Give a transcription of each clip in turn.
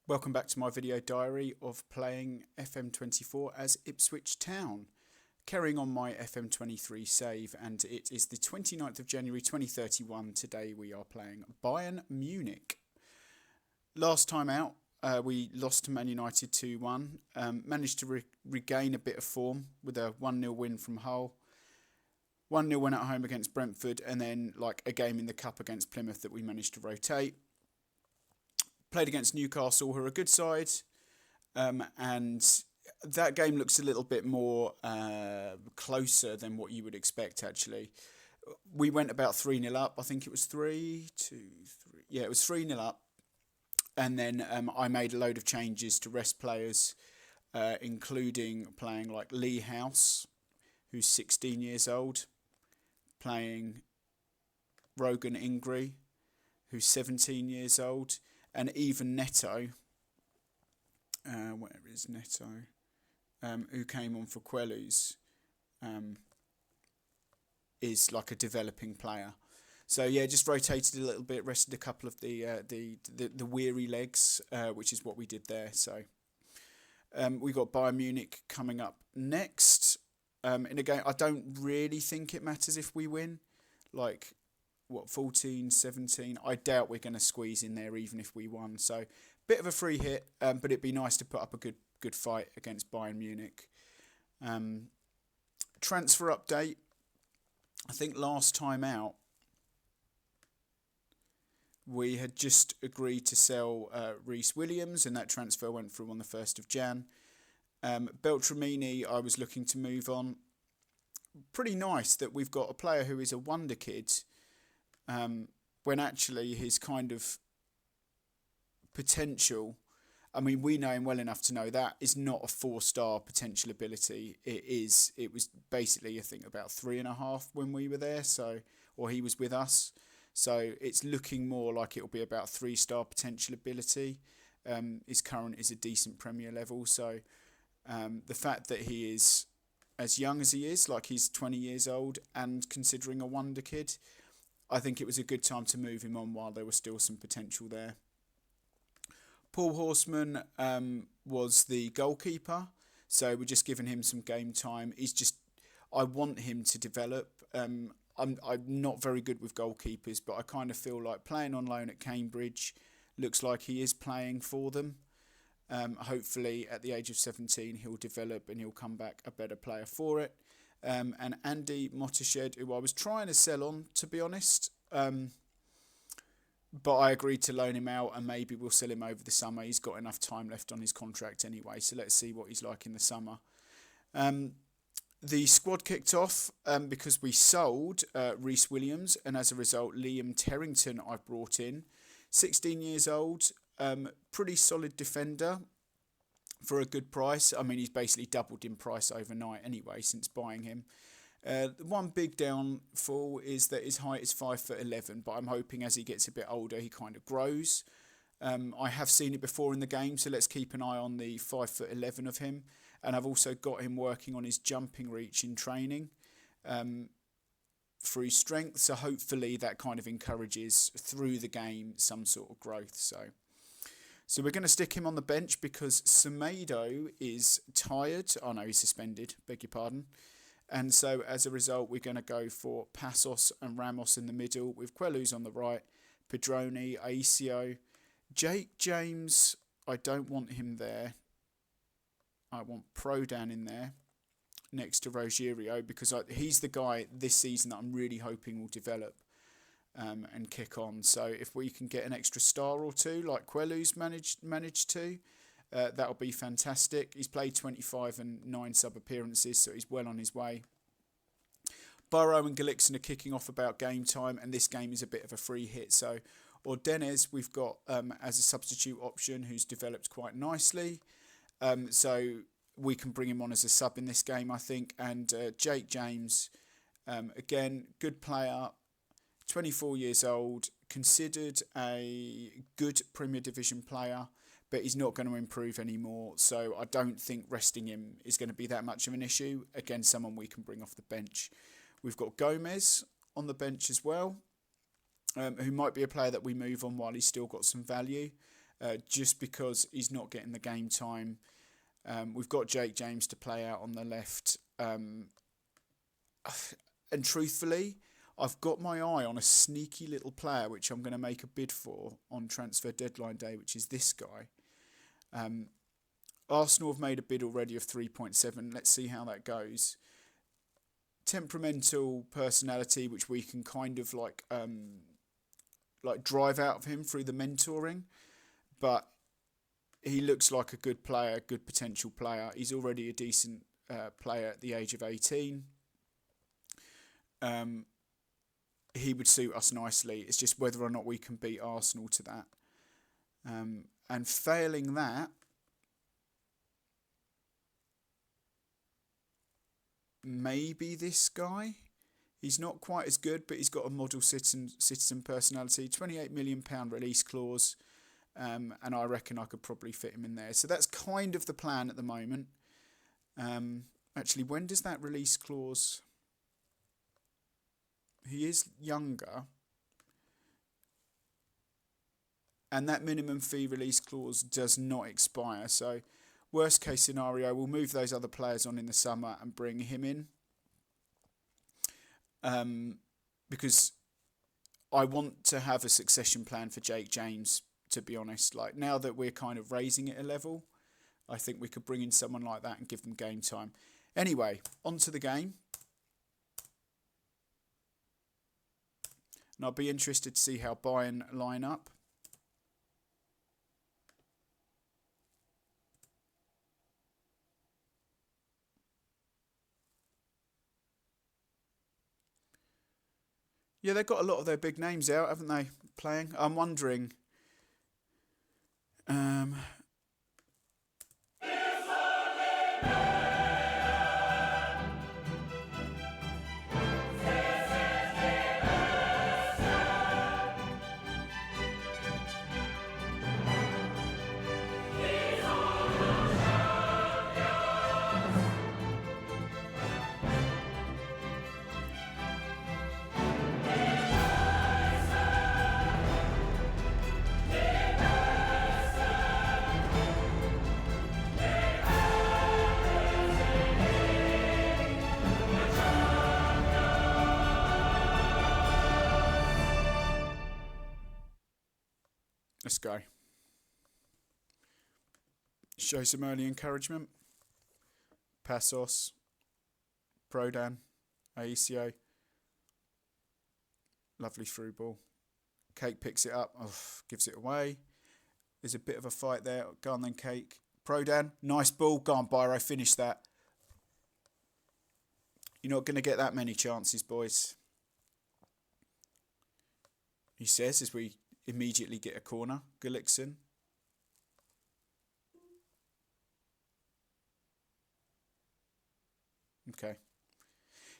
Welcome back to my video diary of playing FM24 as Ipswich Town. Carrying on my FM23 save, and it is the 29th of January 2031. Today we are playing Bayern Munich. Last time out, we lost to Man United 2-1. Managed to regain a bit of form with a 1-0 win from Hull. 1-0 win at home against Brentford, and then a game in the Cup against Plymouth that we managed to rotate. Played against Newcastle, who are a good side, and that game looks a little bit more closer than what you would expect, actually. We went about 3-0 up. I think it was 3-2-3. Yeah, it was 3-0 up. And then I made a load of changes to rest players, including playing Lee House, who's 16 years old, playing Rogan Ingri, who's 17 years old, and even Neto, where is Neto, who came on for Queluz, is a developing player. So yeah, just rotated a little bit, rested a couple of the weary legs, which is what we did there. So we got Bayern Munich coming up next. In a game, I don't really think it matters if we win. 14, 17. I doubt we're going to squeeze in there even if we won. So bit of a free hit, but it'd be nice to put up a good fight against Bayern Munich. Transfer update. I think last time out we had just agreed to sell Reece Williams, and that transfer went through on the 1st of Jan. Beltramini, I was looking to move on. Pretty nice that we've got a player who is a wonder kid, when actually his kind of potential, I mean, we know him well enough to know that is not a 4-star potential ability. It was basically, I think, about 3.5 when we were there, or he was with us. So it's looking more like it'll be about 3-star potential ability. His current is a decent Premier level. So the fact that he is as young as he is, he's 20 years old, and considering a wonder kid, I think it was a good time to move him on while there was still some potential there. Paul Horseman was the goalkeeper, so we're just giving him some game time. I want him to develop. I'm not very good with goalkeepers, but I kind of feel like playing on loan at Cambridge looks like he is playing for them. Hopefully at the age of 17 he'll develop and he'll come back a better player for it. And Andy Mottershed, who I was trying to sell on, to be honest, but I agreed to loan him out, and maybe we'll sell him over the summer. He's got enough time left on his contract anyway, so let's see what he's like in the summer. The squad kicked off because we sold Reece Williams, and as a result Liam Terrington I brought in, 16 years old, pretty solid defender for a good price. I mean, he's basically doubled in price overnight anyway since buying him. The one big downfall is that his height is 5'11", but I'm hoping as he gets a bit older he kind of grows. I have seen it before in the game, so let's keep an eye on the 5'11" of him. And I've also got him working on his jumping reach in training through strength, so hopefully that kind of encourages through the game some sort of growth. So we're going to stick him on the bench because Semedo is tired. Oh no, he's suspended, beg your pardon. And so as a result, we're going to go for Passos and Ramos in the middle, with Queluz on the right, Pedroni, Aisio. Jake James, I don't want him there. I want Prodan in there next to Rogerio, because he's the guy this season that I'm really hoping will develop and kick on. So if we can get an extra star or two like Queluz managed to, that'll be fantastic. He's played 25 and 9 sub-appearances, so he's well on his way. Burrow and Galixon are kicking off about game time, and this game is a bit of a free hit. So Ordenez we've got as a substitute option, who's developed quite nicely. So we can bring him on as a sub in this game, I think. And Jake James, again, good player, 24 years old, considered a good Premier Division player, but he's not going to improve anymore. So I don't think resting him is going to be that much of an issue. Again, someone we can bring off the bench. We've got Gomez on the bench as well, who might be a player that we move on while he's still got some value. just because he's not getting the game time. We've got Jake James to play out on the left. And truthfully, I've got my eye on a sneaky little player which I'm going to make a bid for on transfer deadline day, which is this guy. Arsenal have made a bid already of 3.7. Let's see how that goes. Temperamental personality, which we can kind of like drive out of him through the mentoring, but he looks like a good player, good potential player. He's already a decent player at the age of 18. He would suit us nicely. It's just whether or not we can beat Arsenal to that. And failing that, maybe this guy. He's not quite as good, but he's got a model citizen personality. £28 million release clause, and I reckon I could probably fit him in there. So that's kind of the plan at the moment. Actually, when does that release clause? He is younger, and that minimum fee release clause does not expire. So worst case scenario, we'll move those other players on in the summer and bring him in. Because I want to have a succession plan for Jake James, to be honest. Like, now that we're kind of raising it a level, I think we could bring in someone like that and give them game time. Anyway, on to the game. And I'll be interested to see how Bayern line up. Yeah, they've got a lot of their big names out, haven't they, playing? I'm wondering... Let's go. Show some early encouragement. Passos, Prodan, Aisio. Lovely through ball. Cake picks it up, gives it away. There's a bit of a fight there. Go on then, Cake. Prodan, nice ball. Go on, Byro, finish that. You're not going to get that many chances, boys. He says as we immediately get a corner. Gullikson. Okay.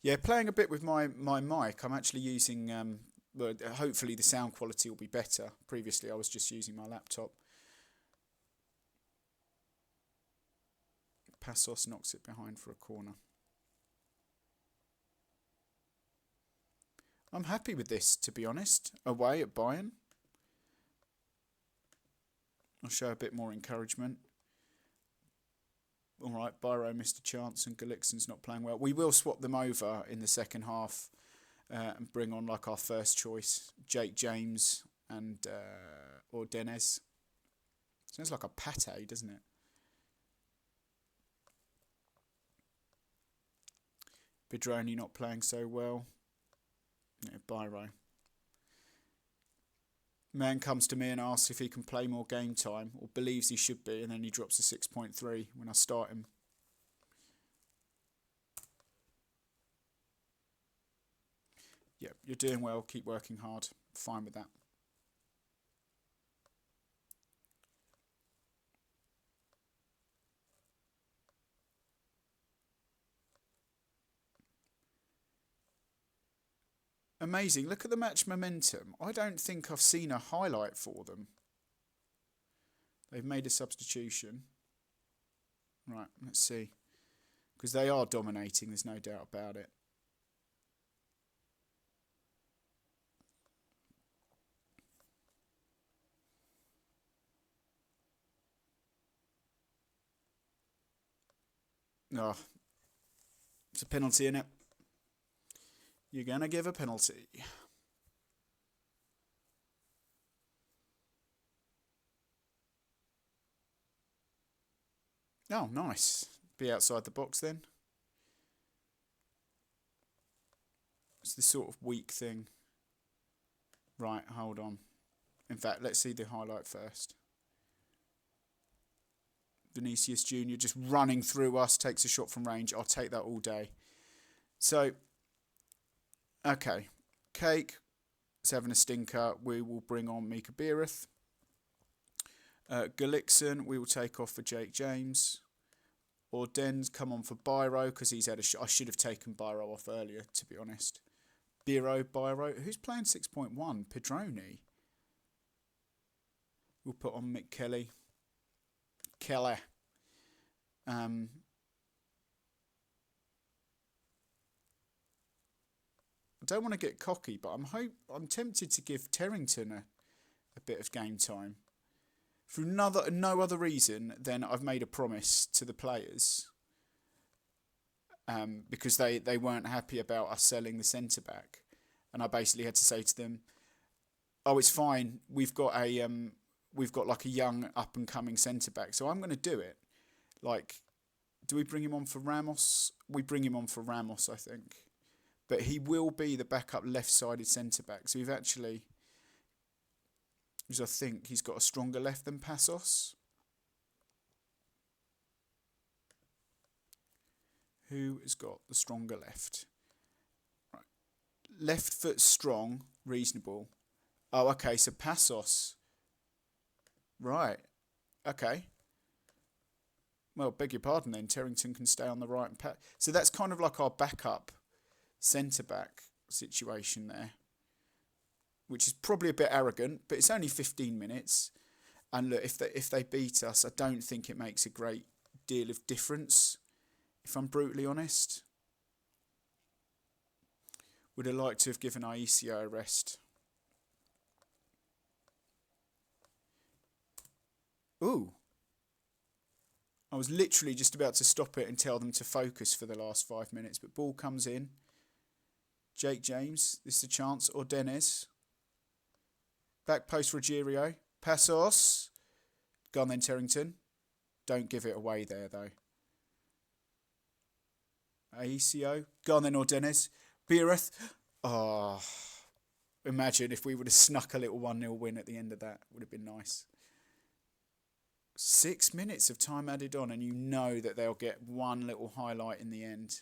Yeah, playing a bit with my mic. I'm actually using... well, hopefully the sound quality will be better. Previously I was just using my laptop. Passos knocks it behind for a corner. I'm happy with this, to be honest. Away at Bayern. I'll show a bit more encouragement. All right, Byro missed a chance and Gullikson's not playing well. We will swap them over in the second half and bring on like our first choice, Jake James and or Denez. Sounds like a pate, doesn't it? Bidroni not playing so well. Yeah, Byro. Man comes to me and asks if he can play more game time, or believes he should be, and then he drops a 6.3 when I start him. Yeah, you're doing well. Keep working hard. Fine with that. Amazing. Look at the match momentum. I don't think I've seen a highlight for them. They've made a substitution. Right, let's see. Because they are dominating, there's no doubt about it. Oh, it's a penalty, innit? You're going to give a penalty. Oh, nice. Be outside the box then. It's this sort of weak thing. Right, hold on. In fact, let's see the highlight first. Vinicius Jr. just running through us, takes a shot from range. I'll take that all day. So, okay. Cake is having a stinker. We will bring on Mika Beereth. Gullikson, we will take off for Jake James. Orden's come on for Biro because he's had a I should have taken Biro off earlier, to be honest. Biro. Who's playing 6.1? Pedroni. We'll put on Mick Kelly. I don't want to get cocky, but I'm tempted to give Terrington a bit of game time. For no other reason than I've made a promise to the players, because they weren't happy about us selling the centre back, and I basically had to say to them, "Oh, it's fine. We've got like a young up and coming centre back, so I'm going to do it." Like, do we bring him on for Ramos? We bring him on for Ramos, I think, but he will be the backup left-sided centre back. So we've actually. Because I think he's got a stronger left than Passos. Who has got the stronger left? Right. Left foot strong, reasonable. Oh, okay, so Passos. Right. Okay. Well, beg your pardon then. Terrington can stay on the right. So that's kind of like our backup centre-back situation there. Which is probably a bit arrogant, but it's only 15 minutes. And look, if they beat us, I don't think it makes a great deal of difference, if I'm brutally honest. Would have liked to have given Aisio a rest. Ooh. I was literally just about to stop it and tell them to focus for the last 5 minutes, but ball comes in. Jake James, this is a chance, or Dennis. Back post Ruggiero. Passos. Go on then, Terrington. Don't give it away there, though. Aisio. Go on then, Ordenes. Beereth. Oh, imagine if we would have snuck a little 1-0 win at the end of that. Would have been nice. 6 minutes of time added on, and you know that they'll get one little highlight in the end.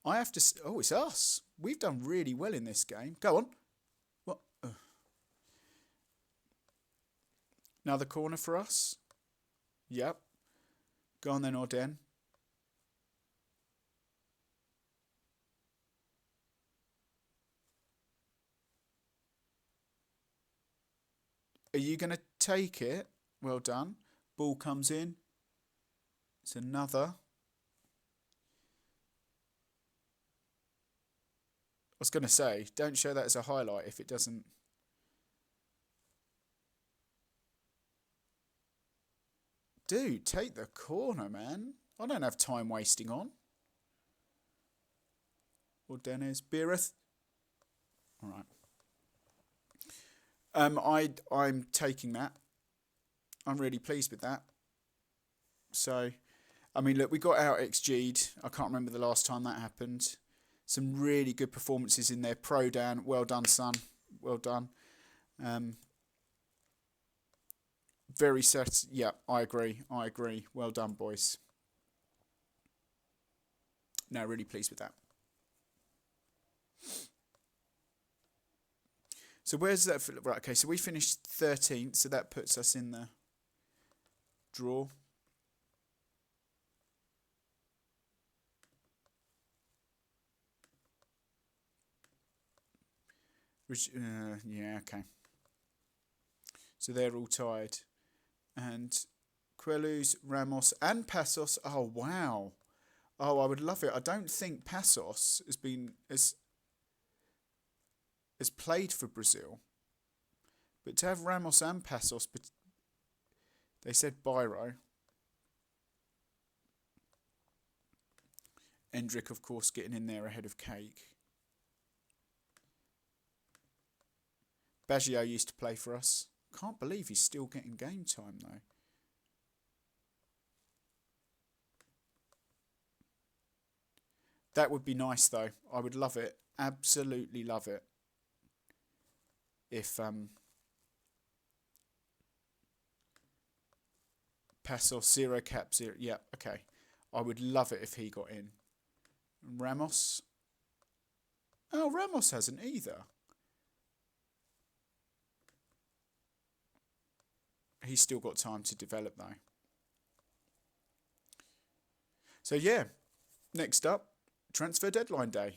I have to... Oh, it's us. We've done really well in this game. Go on. What? Another corner for us. Yep. Go on then, Orden. Are you going to take it? Well done. Ball comes in. It's another. I was going to say, don't show that as a highlight if it doesn't... Dude, take the corner, man. I don't have time wasting on. Or Dennis. Beereth. All right. I'm taking that. I'm really pleased with that. So, I mean, look, we got out XG'd. I can't remember the last time that happened. Some really good performances in there. Pro Dan, well done, son. Well done. Very set. Yeah, I agree. Well done, boys. No, really pleased with that. So where's that? Right, okay, so we finished 13th, so that puts us in the draw. Yeah, okay. So they're all tied. And Queluz, Ramos and Passos. Oh, wow. Oh, I would love it. I don't think Passos has played for Brazil. But to have Ramos and Passos, but they said Biro. Endrick, of course, getting in there ahead of Cake. Baggio used to play for us. Can't believe he's still getting game time, though. That would be nice, though. I would love it. Absolutely love it. If Pasos, 0 cap, 0. Yeah, okay. I would love it if he got in. Ramos. Oh, Ramos hasn't either. He's still got time to develop, though. So, yeah. Next up, transfer deadline day.